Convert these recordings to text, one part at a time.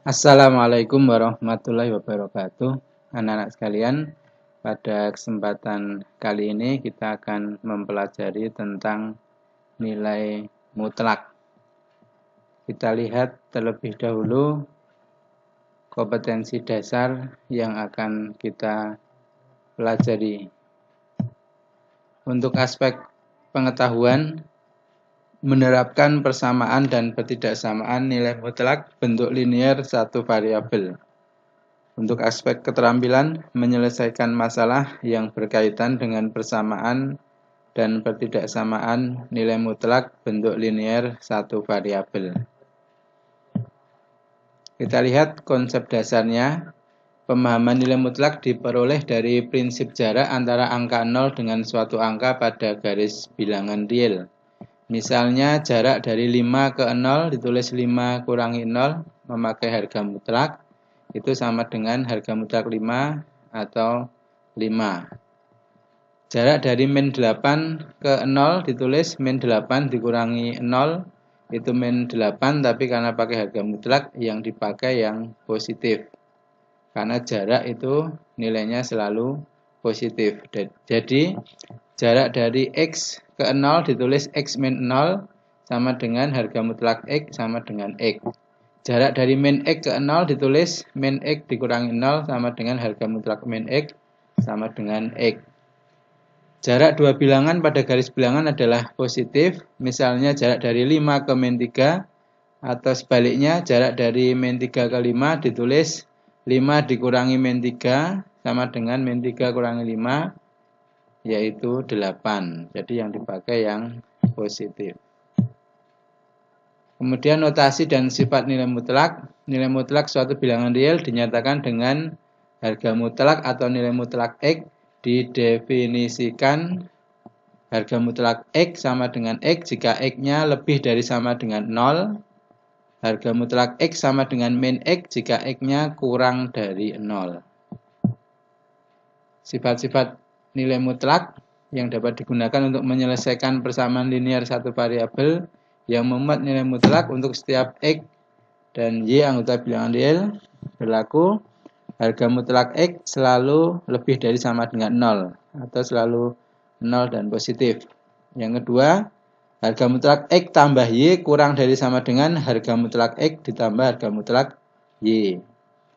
Assalamualaikum warahmatullahi wabarakatuh. Anak-anak sekalian, pada kesempatan kali ini kita akan mempelajari tentang nilai mutlak. Kita lihat terlebih dahulu kompetensi dasar yang akan kita pelajari. Untuk aspek pengetahuan, menerapkan persamaan dan ketidaksamaan nilai mutlak bentuk linier satu variabel. Untuk aspek keterampilan, menyelesaikan masalah yang berkaitan dengan persamaan dan ketidaksamaan nilai mutlak bentuk linier satu variabel. Kita lihat konsep dasarnya. Pemahaman nilai mutlak diperoleh dari prinsip jarak antara angka 0 dengan suatu angka pada garis bilangan real. Misalnya jarak dari 5 ke 0 ditulis 5 kurangi 0 memakai harga mutlak. Itu sama dengan harga mutlak 5 atau 5. Jarak dari min 8 ke 0 ditulis min 8 dikurangi 0. Itu min 8, tapi karena pakai harga mutlak yang dipakai yang positif. Karena jarak itu nilainya selalu positif. Jadi jarak dari X ke 0 ditulis X min 0 sama dengan harga mutlak X sama dengan X. Jarak dari min X ke 0 ditulis min X dikurangi 0 sama dengan harga mutlak min X sama dengan X. Jarak dua bilangan pada garis bilangan adalah positif. Misalnya jarak dari 5 ke min 3 atau sebaliknya jarak dari min 3 ke 5 ditulis 5 dikurangi min 3 sama dengan min 3 kurangi 5 yaitu 8. Jadi yang dipakai yang positif. Kemudian notasi dan sifat nilai mutlak. Nilai mutlak suatu bilangan real dinyatakan dengan harga mutlak atau nilai mutlak X didefinisikan harga mutlak X sama dengan X jika X-nya lebih dari sama dengan 0. Harga mutlak X sama dengan min X jika X-nya kurang dari 0. Sifat-sifat nilai mutlak yang dapat digunakan untuk menyelesaikan persamaan linier satu variabel yang memuat nilai mutlak untuk setiap X dan Y anggota bilangan real berlaku. Harga mutlak X selalu lebih dari sama dengan 0 atau selalu 0 dan positif. Yang kedua, harga mutlak X tambah Y kurang dari sama dengan harga mutlak X ditambah harga mutlak Y.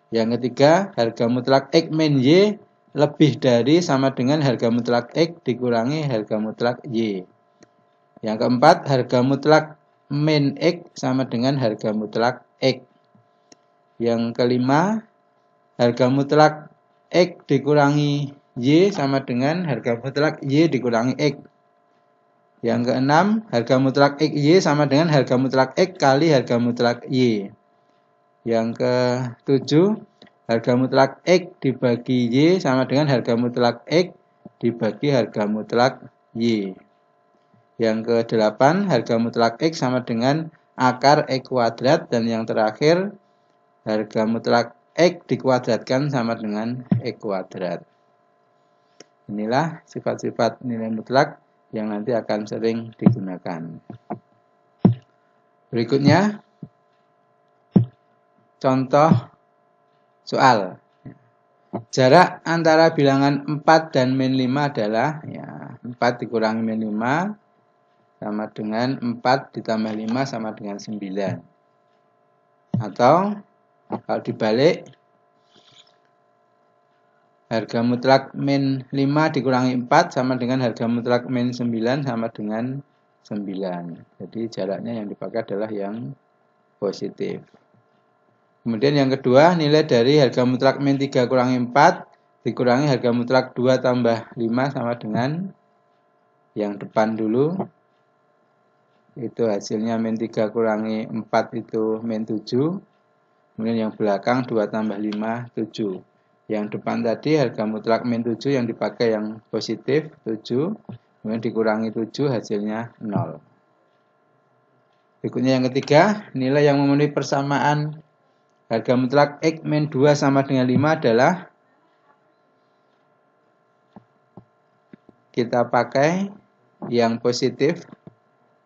Yang ketiga, harga mutlak X min Y lebih dari sama dengan harga mutlak X dikurangi harga mutlak Y. Yang keempat, harga mutlak min X sama dengan harga mutlak X. Yang kelima, harga mutlak X dikurangi Y sama dengan harga mutlak Y dikurangi X. Yang keenam, harga mutlak XY sama dengan harga mutlak X kali harga mutlak Y. Yang ketujuh, harga mutlak X dibagi Y sama dengan harga mutlak X dibagi harga mutlak Y. Yang kedelapan, harga mutlak X sama dengan akar X kuadrat. Dan yang terakhir, harga mutlak X dikuadratkan sama dengan X kuadrat. Inilah sifat-sifat nilai mutlak yang nanti akan sering digunakan. Berikutnya, contoh soal. Jarak antara bilangan 4 dan min 5 adalah 4 dikurangi min 5 sama dengan 4 ditambah 5 sama dengan 9. Atau kalau dibalik, harga mutlak min 5 dikurangi 4 sama dengan harga mutlak min 9 sama dengan 9. Jadi jaraknya yang dipakai adalah yang positif. Kemudian yang kedua, nilai dari harga mutlak min 3 kurangi 4 dikurangi harga mutlak 2 tambah 5 sama dengan yang depan dulu. Itu hasilnya min 3 kurangi 4 itu min 7. Kemudian yang belakang 2 tambah 5, 7. Yang depan tadi harga mutlak min 7 yang dipakai yang positif 7. Kemudian dikurangi 7 hasilnya 0. Berikutnya yang ketiga, nilai yang memenuhi persamaan harga mutlak X min 2 sama dengan 5 adalah kita pakai yang positif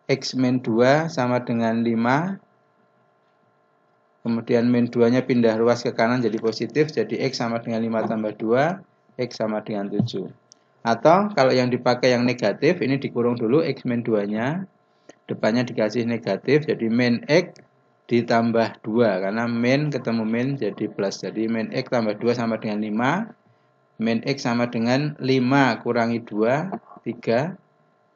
X min 2 sama dengan 5 kemudian min 2-nya pindah ruas ke kanan jadi positif, jadi X sama dengan 5 tambah 2, X sama dengan 7. Atau kalau yang dipakai yang negatif, ini dikurung dulu X min 2-nya, depannya dikasih negatif, jadi min X ditambah 2, karena min ketemu min jadi plus, jadi min X tambah 2 sama dengan 5, min X sama dengan 5 kurangi 2, 3,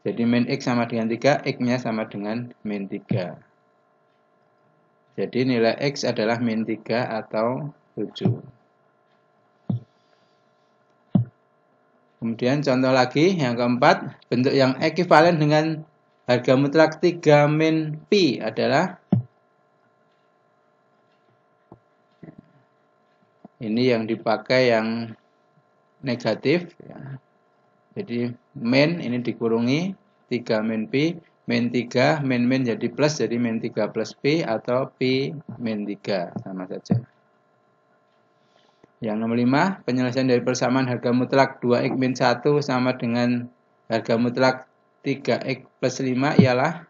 jadi min X sama dengan 3, X-nya sama dengan min 3. Jadi nilai X adalah min 3 atau 7. Kemudian contoh lagi yang keempat, bentuk yang ekivalen dengan harga mutlak 3 min pi adalah ini yang dipakai yang negatif ya. Jadi min ini dikurungi 3 min pi, min 3 min jadi plus, jadi min 3 plus pi atau pi min 3 sama saja. Yang nomor 5, penyelesaian dari persamaan harga mutlak 2x min 1 sama dengan harga mutlak 3x plus 5 ialah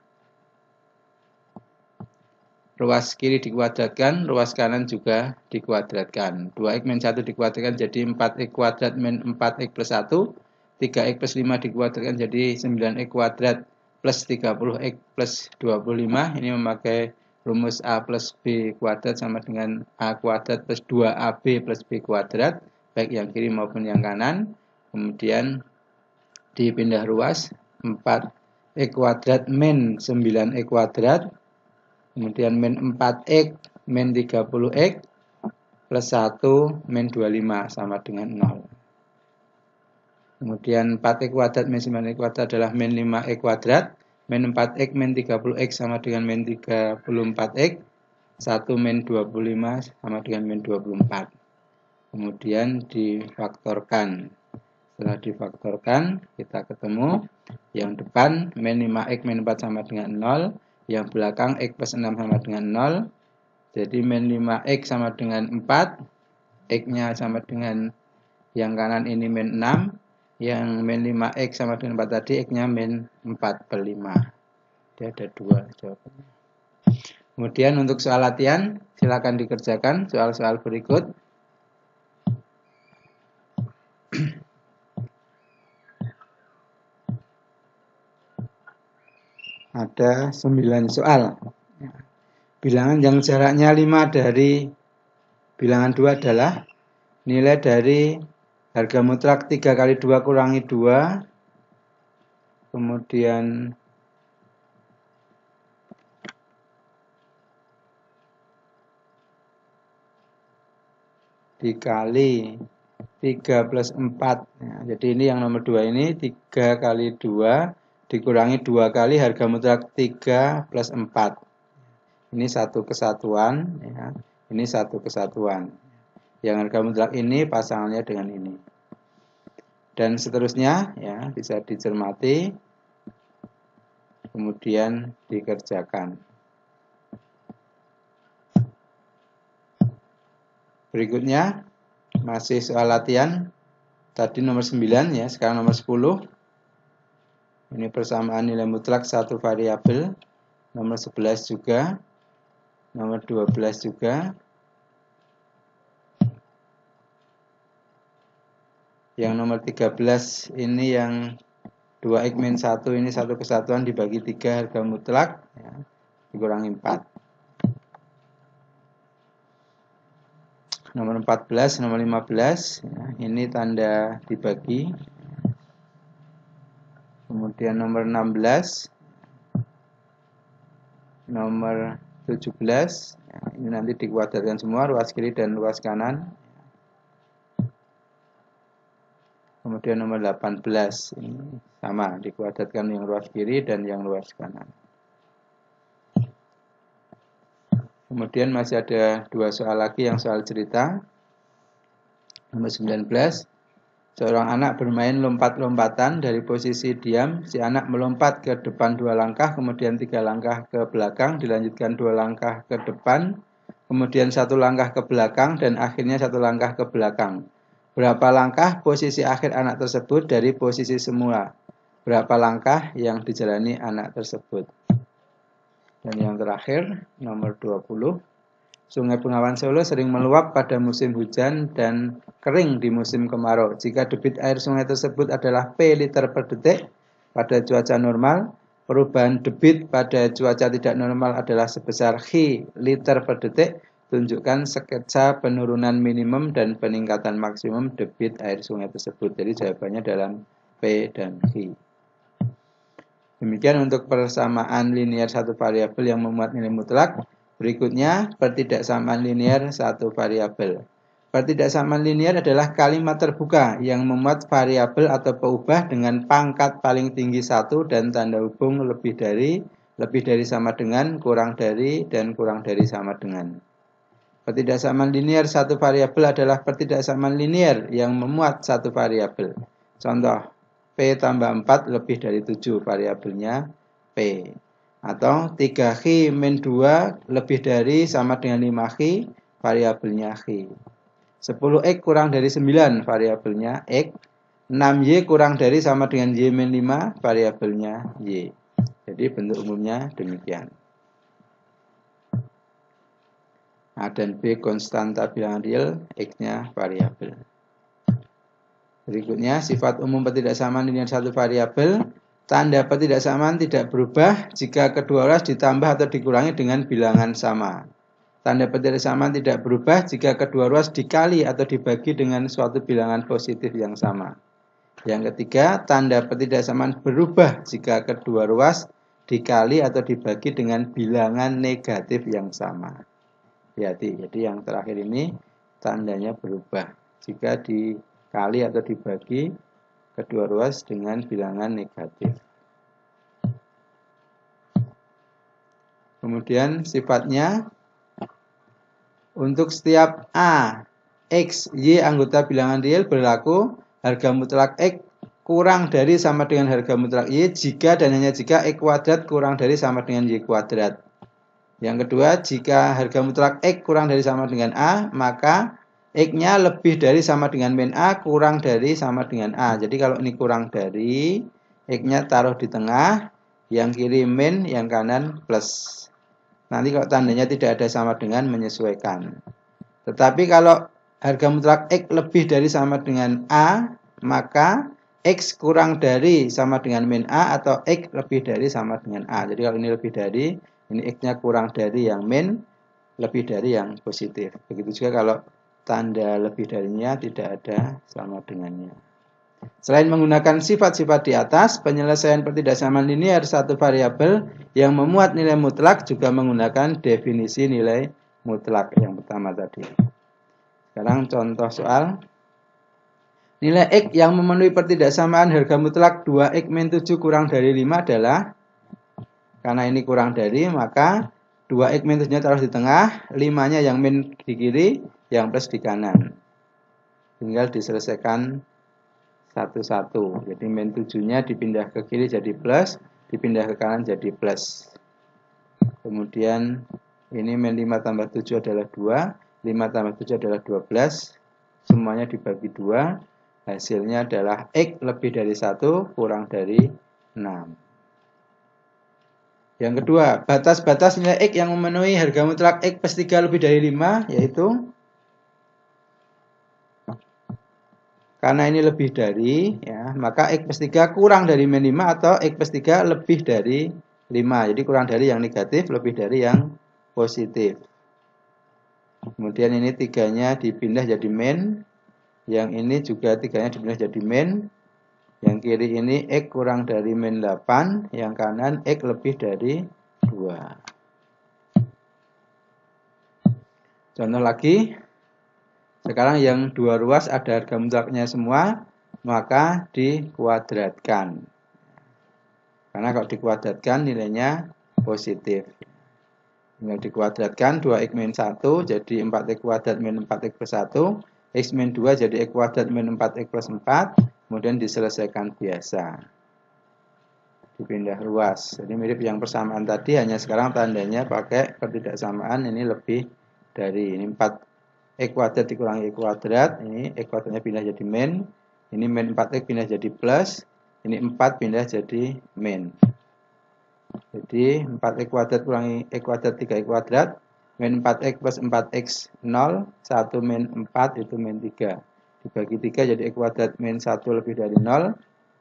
ruas kiri dikuadratkan, ruas kanan juga dikuadratkan. 2x min 1 dikuadratkan jadi 4x kuadrat min 4x plus 1. 3x plus 5 dikuadratkan jadi 9x kuadrat plus 30x plus 25. Ini memakai rumus A plus B kuadrat sama dengan A kuadrat plus 2AB plus B kuadrat, baik yang kiri maupun yang kanan. Kemudian dipindah ruas 4x kuadrat min 9x kuadrat, kemudian min 4x min 30x plus 1 min 25 sama dengan 0. Kemudian 4x kuadrat min 9x kuadrat adalah min 5x kuadrat, min 4x min 30x sama dengan min 34x, 1 min 25 sama dengan min 24. Kemudian difaktorkan. Setelah difaktorkan, kita ketemu yang depan min 5x min 4 sama dengan 0, yang belakang x plus 6 sama dengan 0. Jadi min 5x sama dengan 4, x-nya sama dengan yang kanan ini min 6, yang min 5x sama dengan 4 tadi, x-nya min 4/5. Dia ada 2 jawabannya. Kemudian untuk soal latihan, silakan dikerjakan soal-soal berikut. Ada 9 soal. Bilangan yang jaraknya 5 dari bilangan 2 adalah nilai dari harga mutlak 3 kali 2 kurangi 2, kemudian dikali 3 plus 4. Nah, jadi ini yang nomor 2 ini 3 kali 2 dikurangi 2 kali harga mutlak 3 plus 4. Ini satu kesatuan, ya. Ini satu kesatuan. Yang harga mutlak ini pasangannya dengan ini. Dan seterusnya, ya, bisa dicermati, kemudian dikerjakan. Berikutnya, masih soal latihan. Tadi nomor 9, ya, sekarang nomor 10. Ini persamaan nilai mutlak satu variabel. Nomor 11 juga. Nomor 12 juga. Yang nomor 13 ini yang 2x min 1 ini satu kesatuan dibagi 3 harga mutlak, ya, dikurangi 4. Nomor 14, nomor 15, ya, ini tanda dibagi. Kemudian nomor 16, nomor 17, ya, ini nanti dikuadratkan semua, ruas kiri dan ruas kanan. Kemudian nomor 18, ini sama, dikuadratkan yang ruas kiri dan yang ruas kanan. Kemudian masih ada 2 soal lagi yang soal cerita. Nomor 19, seorang anak bermain lompat-lompatan dari posisi diam. Si anak melompat ke depan 2 langkah, kemudian 3 langkah ke belakang, dilanjutkan 2 langkah ke depan, kemudian 1 langkah ke belakang, dan akhirnya 1 langkah ke belakang. Berapa langkah posisi akhir anak tersebut dari posisi semula? Berapa langkah yang dijalani anak tersebut? Dan yang terakhir, nomor 20. Sungai Bengawan Solo sering meluap pada musim hujan dan kering di musim kemarau. Jika debit air sungai tersebut adalah P liter per detik pada cuaca normal, perubahan debit pada cuaca tidak normal adalah sebesar H liter per detik. Tunjukkan sketsa penurunan minimum dan peningkatan maksimum debit air sungai tersebut. Jadi jawabannya dalam P dan H. Demikian untuk persamaan linear satu variabel yang memuat nilai mutlak. Berikutnya, pertidaksamaan linear satu variabel. Pertidaksamaan linear adalah kalimat terbuka yang memuat variabel atau peubah dengan pangkat paling tinggi 1 dan tanda hubung lebih dari sama dengan, kurang dari, dan kurang dari sama dengan. Pertidaksamaan linear satu variabel adalah pertidaksamaan linear yang memuat satu variabel. Contoh, P tambah 4 lebih dari 7 variabelnya P. Atau 3X min 2 lebih dari sama dengan 5X, variabelnya X. 10X kurang dari 9, variabelnya X. 6Y kurang dari sama dengan Y min 5, variabelnya Y. Jadi bentuk umumnya demikian. A dan B konstanta bilangan real, X-nya variabel. Berikutnya, sifat umum pertidaksamaan linear satu variabel. Tanda pertidaksamaan tidak berubah jika kedua ruas ditambah atau dikurangi dengan bilangan sama. Tanda pertidaksamaan tidak berubah jika kedua ruas dikali atau dibagi dengan suatu bilangan positif yang sama. Yang ketiga, tanda pertidaksamaan berubah jika kedua ruas dikali atau dibagi dengan bilangan negatif yang sama. Hati-hati, jadi yang terakhir ini tandanya berubah jika dikali atau dibagi kedua ruas dengan bilangan negatif. Kemudian sifatnya untuk setiap A, X, Y anggota bilangan real berlaku harga mutlak X kurang dari sama dengan harga mutlak Y jika dan hanya jika X kuadrat kurang dari sama dengan Y kuadrat. Yang kedua, jika harga mutlak X kurang dari sama dengan A, maka X-nya lebih dari sama dengan min A, kurang dari sama dengan A. Jadi kalau ini kurang dari, X-nya taruh di tengah, yang kiri min, yang kanan plus. Nanti kalau tandanya tidak ada sama dengan, menyesuaikan. Tetapi kalau harga mutlak X lebih dari sama dengan A, maka X kurang dari sama dengan min A, atau X lebih dari sama dengan A. Jadi kalau ini lebih dari, ini X-nya kurang dari yang min, lebih dari yang positif. Begitu juga kalau tanda lebih darinya tidak ada sama dengannya. Selain menggunakan sifat-sifat di atas, penyelesaian pertidaksamaan linear satu variabel yang memuat nilai mutlak juga menggunakan definisi nilai mutlak yang pertama tadi. Sekarang contoh soal. Nilai X yang memenuhi pertidaksamaan harga mutlak 2X min 7 kurang dari 5 adalah, karena ini kurang dari, maka 2X min 7-nya taruh di tengah, 5-nya yang min di kiri, yang plus di kanan. Tinggal diselesaikan satu-satu. Jadi min 7-nya dipindah ke kiri jadi plus, dipindah ke kanan jadi plus. Kemudian ini min 5 tambah 7 adalah 2, 5 tambah 7 adalah 12. Semuanya dibagi 2. Hasilnya adalah X lebih dari 1 kurang dari 6. Yang kedua, batas-batas nilai X yang memenuhi harga mutlak X plus 3 lebih dari 5, yaitu karena ini lebih dari, ya, maka X plus 3 kurang dari min 5 atau X plus 3 lebih dari 5. Jadi kurang dari yang negatif, lebih dari yang positif. Kemudian ini 3-nya dipindah jadi min, yang ini juga 3-nya dipindah jadi min. Yang kiri ini X kurang dari min 8, yang kanan X lebih dari 2. Contoh lagi, sekarang yang dua ruas ada harga mutlaknya semua, maka dikuadratkan. Karena kalau dikuadratkan nilainya positif. Tinggal dikuadratkan 2X min 1 jadi 4X kuadrat min 4X plus 1, X min 2 jadi X kuadrat min 4X plus 4, kemudian diselesaikan biasa. Dipindah ruas. Jadi mirip yang persamaan tadi, hanya sekarang tandanya pakai pertidaksamaan ini lebih dari. Ini 4X kuadrat dikurangi X kuadrat, ini X kuadratnya pindah jadi min, ini min 4X pindah jadi plus, ini 4 pindah jadi min. Jadi 4X kuadrat kurangi X kuadrat 3X kuadrat, min 4x plus 4x 0, 1 min 4 itu min 3. Dibagi 3 jadi x kuadrat min 1 lebih dari 0.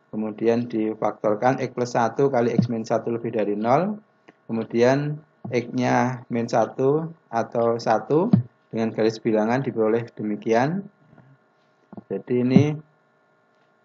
Kemudian difaktorkan x plus 1 kali x min 1 lebih dari 0. Kemudian x-nya min 1 atau 1 dengan garis bilangan diperoleh demikian. Jadi ini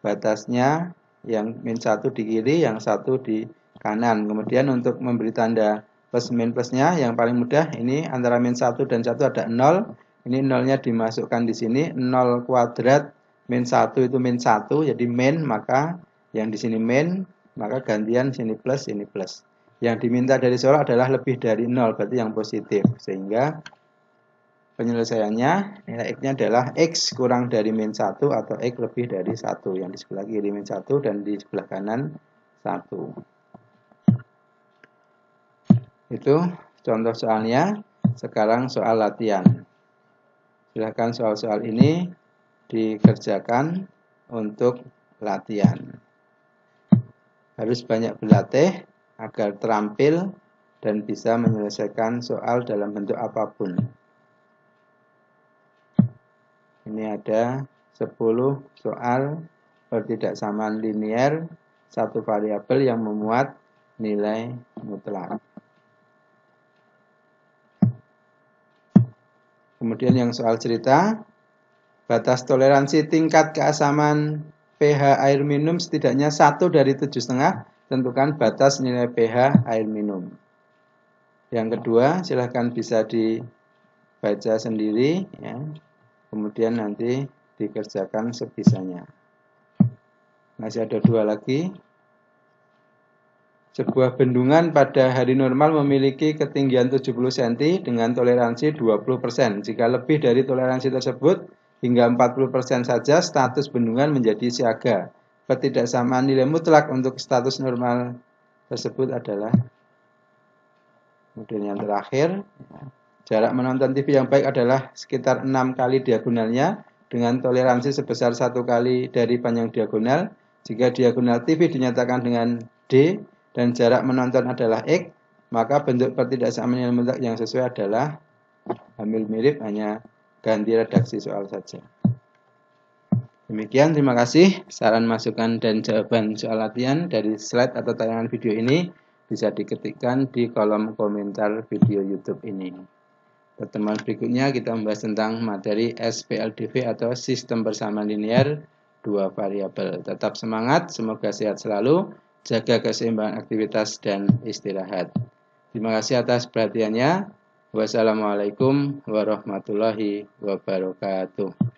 batasnya yang min 1 di kiri, yang 1 di kanan. Kemudian untuk memberi tanda plus min plusnya yang paling mudah ini antara min 1 dan 1 ada 0. Ini 0-nya dimasukkan di sini, 0 kuadrat min 1 itu min 1, jadi min, maka yang di sini min, maka gantian sini plus, ini plus. Yang diminta dari soal adalah lebih dari 0, berarti yang positif. Sehingga penyelesaiannya nilai x-nya adalah x kurang dari min 1 atau x lebih dari 1. Yang di sebelah kiri min 1 dan di sebelah kanan 1. Itu contoh soalnya. Sekarang soal latihan. Silahkan soal-soal ini dikerjakan untuk latihan. Harus banyak berlatih agar terampil dan bisa menyelesaikan soal dalam bentuk apapun. Ini ada 10 soal pertidaksamaan linier satu variabel yang memuat nilai mutlak. Kemudian yang soal cerita, batas toleransi tingkat keasaman pH air minum setidaknya 1 dari 7,5, tentukan batas nilai pH air minum. Yang kedua, silahkan bisa dibaca sendiri, ya. Kemudian nanti dikerjakan sebisanya. Masih ada 2 lagi. Sebuah bendungan pada hari normal memiliki ketinggian 70 cm dengan toleransi 20%. Jika lebih dari toleransi tersebut hingga 40% saja, status bendungan menjadi siaga. Pertidaksamaan nilai mutlak untuk status normal tersebut adalah. Kemudian yang terakhir, jarak menonton TV yang baik adalah sekitar 6 kali diagonalnya dengan toleransi sebesar 1 kali dari panjang diagonal. Jika diagonal TV dinyatakan dengan D dan jarak menonton adalah X, maka bentuk pertidaksamaan nilai mutlak yang sesuai adalah ambil mirip, hanya ganti redaksi soal saja. Demikian, terima kasih. Saran, masukan, dan jawaban soal latihan dari slide atau tayangan video ini bisa diketikkan di kolom komentar video YouTube ini. Pertemuan berikutnya kita membahas tentang materi SPLDV atau sistem persamaan linear 2 variabel. Tetap semangat, semoga sehat selalu. Jaga keseimbangan aktivitas dan istirahat. Terima kasih atas perhatiannya. Wassalamualaikum warahmatullahi wabarakatuh.